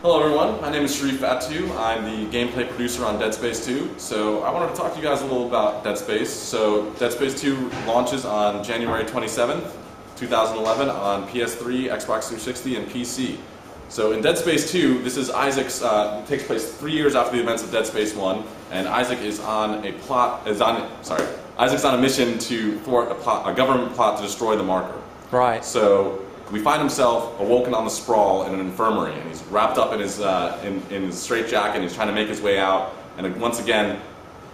Hello everyone, my name is Shereif Fattouh. I'm the gameplay producer on Dead Space 2. So I wanted to talk to you guys a little about Dead Space. So Dead Space 2 launches on January 27th, 2011 on PS3, Xbox 360, and PC. So in Dead Space 2, this is Isaac's, takes place 3 years after the events of Dead Space 1, and Isaac is on a Isaac's on a mission to thwart a government plot to destroy the marker. Right. So we find himself awoken on the sprawl in an infirmary, and he's wrapped up in his straitjacket, and he's trying to make his way out. And once again,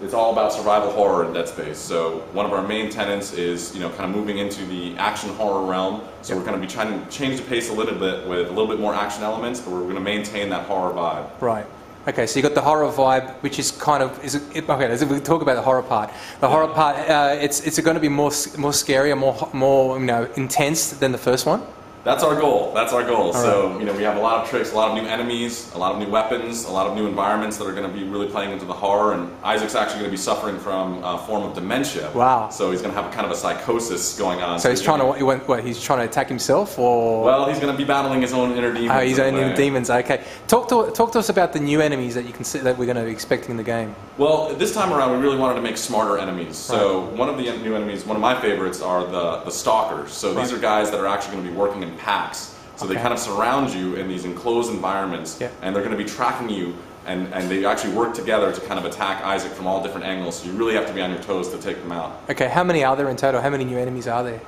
it's all about survival horror in Dead Space. So one of our main tenets is, kind of moving into the action horror realm. So we're going to be trying to change the pace a little bit with a little bit more action elements, but we're going to maintain that horror vibe. Right. Okay, so you got the horror vibe, which is kind of okay. We talk about the horror part. The horror part, it's going to be more scary and more intense than the first one. That's our goal. That's our goal. All so, right. We have a lot of tricks, a lot of new enemies, a lot of new weapons, a lot of new environments that are going to be really playing into the horror. And Isaac's actually going to be suffering from a form of dementia. Wow. So he's going to have a kind of a psychosis going on. So he's trying to he's trying to attack himself, or? Well, he's going to be battling his own inner demons. Oh, his own inner demons. Okay. Talk to us about the new enemies that you can see that we're going to be expecting in the game. Well, this time around, we really wanted to make smarter enemies. So one of the new enemies, one of my favorites, are the stalkers. So these are guys that are actually going to be working in packs. So they kind of surround you in these enclosed environments, and they're going to be tracking you, and they actually work together to kind of attack Isaac from all different angles. So you really have to be on your toes to take them out. Okay, how many are there in total? How many new enemies are there?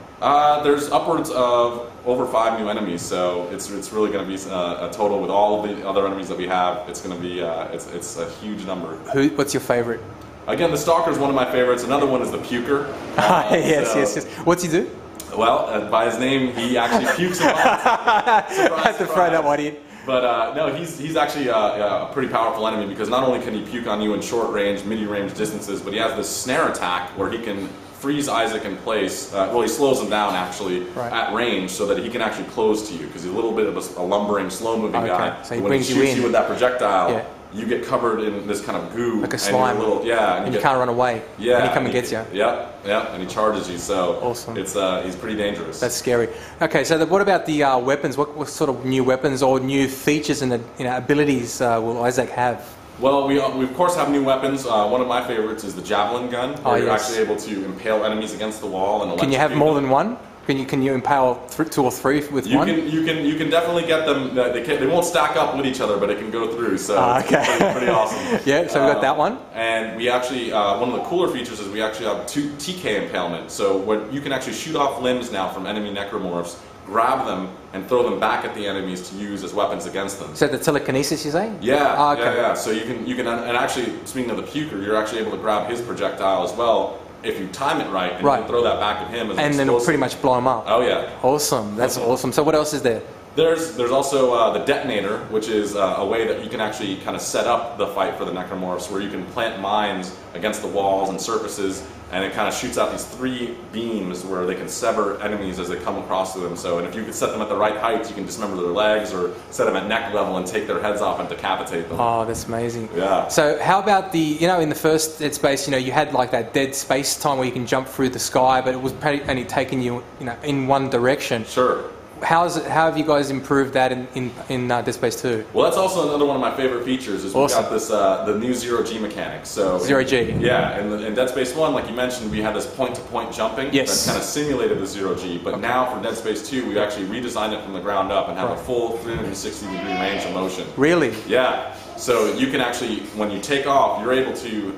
There's upwards of over 5 new enemies, so it's really going to be a total with all of the other enemies that we have. It's going to be it's a huge number. What's your favorite? Again, the Stalker is one of my favorites. Another one is the Puker. Yes. What's he do? Well, by his name, he actually pukes a lot. I had to throw that one in. But no, he's actually a pretty powerful enemy, because not only can he puke on you in short range, midi-range distances, but he has this snare attack where he can freeze Isaac in place. Well, he slows him down actually at range, so that he can actually close to you, because he's a little bit of a lumbering, slow-moving guy. So he when brings he shoots you in with that projectile, you get covered in this kind of goo, like a slime, and you can't run away. Yeah, and he comes and gets you. Yep, and he charges you. So awesome. He's pretty dangerous. That's scary. Okay, so what about the weapons? What sort of new weapons or new features and abilities will Isaac have? Well, we of course have new weapons. One of my favorites is the javelin gun, where you're actually able to impale enemies against the wall and can you have more than one? Can you impale 2 or 3 with one? You can definitely get them. They won't stack up with each other, but it can go through. So it's pretty awesome. Yeah. So we got that one. And we actually one of the cooler features is we actually have 2 TK impalement. So what you can actually shoot off limbs now from enemy necromorphs, grab them, and throw them back at the enemies to use as weapons against them. So the telekinesis, you're saying? Yeah. Yeah. So you can and actually, speaking of the Puker, you're actually able to grab his projectile as well, if you time it right, and you can throw that back at him as and then it'll pretty much blow him up. Oh yeah. Awesome. That's awesome. So what else is there? There's also the detonator, which is a way that you can actually kind of set up the fight for the necromorphs, where you can plant mines against the walls and surfaces, and it kind of shoots out these 3 beams where they can sever enemies as they come across to them. So, and if you could set them at the right height, you can dismember their legs or set them at neck level and take their heads off and decapitate them. Oh, that's amazing. Yeah. So how about the, in the first Dead Space, you had like that dead space time where you can jump through the sky, but it was only taking you, in one direction. Sure. How have you guys improved that in Dead Space 2? Well, that's also another one of my favorite features. Is we've got this the new zero-G mechanic. So zero-G. Yeah, in Dead Space 1, like you mentioned, we had this point-to-point jumping that kind of simulated the zero-G. But now for Dead Space 2, we actually redesigned it from the ground up and have a full 360-degree range of motion. Really? Yeah. So you can actually, when you take off, you're able to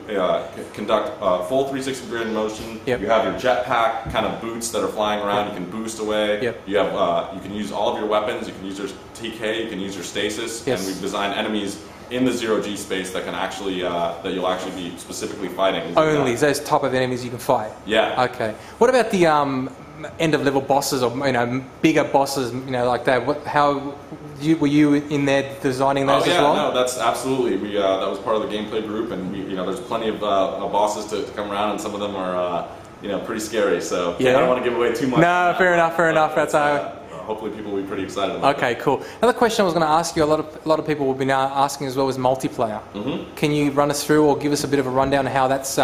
conduct full 360 degree motion. Yep. You have your jetpack kind of boots that are flying around. You can boost away. Yep. You have you can use all of your weapons. You can use your TK. You can use your stasis. Yes. And we've designed enemies in the zero-G space that can actually that you'll actually be specifically fighting. Only those type of enemies you can fight. Yeah. Okay. What about the end of level bosses or bigger bosses? Like that. Were you in there designing those as well? No, that's absolutely. That was part of the gameplay group, and there's plenty of bosses to come around, and some of them are pretty scary. So I don't want to give away too much. No, fair enough. That's how. hopefully people will be pretty excited about it. Okay, cool. Another question I was going to ask you, a lot of people will be now asking as well, is multiplayer. Can you run us through or give us a bit of a rundown of how that's...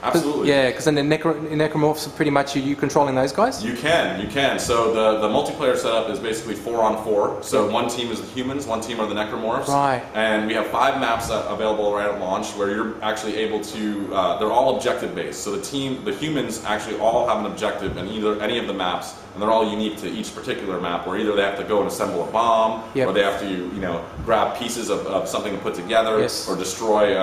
Absolutely. Yeah, because then the necromorphs are pretty much you controlling those guys? You can. So the multiplayer setup is basically 4-on-4. So one team is the humans, one team are the necromorphs. Right. And we have 5 maps available right at launch where you're actually able to, they're all objective based. So the humans actually all have an objective in either any of the maps, and they're all unique to each particular map, where either they have to go and assemble a bomb, or they have to, grab pieces of something to put together, or destroy,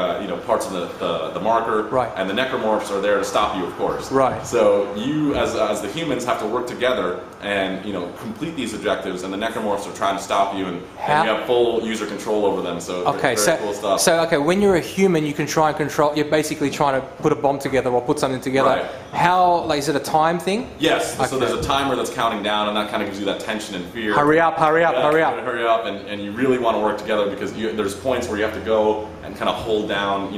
parts of the marker. Right. And the necromorphs are there to stop you, of course. Right. So you, as the humans, have to work together and complete these objectives, and the necromorphs are trying to stop you, and you have full user control over them. So very cool stuff. So when you're a human, you can try and control. You're basically trying to put a bomb together or put something together. Right. How, is it a time thing? Yes. Okay. So there's a timer that's counting down, and that kind of gives you that tension and fear. Hurry up! Hurry up! Hurry up! Hurry up! And you really want to work together, because there's points where you have to go and kind of hold down,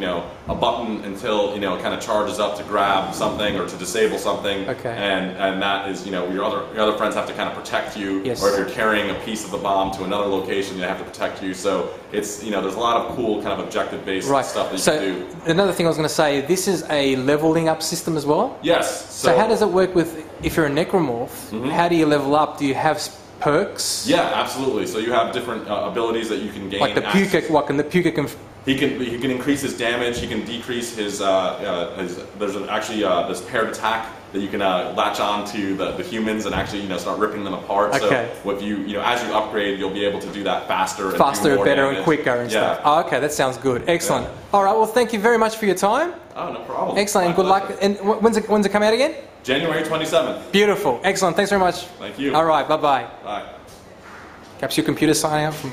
a button until it kind of charges up to grab something or to disable something. Okay. And that is, your other friends have to kind of protect you. Yes. Or if you're carrying a piece of the bomb to another location, they have to protect you. So it's there's a lot of cool kind of objective-based stuff that you can do. Another thing I was going to say, this is a leveling up system as well. Yes. So how does it work with, if you're a necromorph? How do you level up? Do you have perks? Yeah, absolutely. So you have different abilities that you can gain. Like the puka, He can increase his damage. He can decrease his. There's this paired attack that you can latch on to the humans and actually start ripping them apart. Okay. So if you as you upgrade, you'll be able to do that faster, better, damage. and quicker and stuff. Oh, okay, that sounds good. Excellent. Yeah. All right. Well, thank you very much for your time. Oh, no problem. Excellent. And good luck. And when's it come out again? January 27th. Beautiful. Excellent. Thanks very much. Thank you. All right. Bye-bye. Bye. Perhaps your computer signing out from...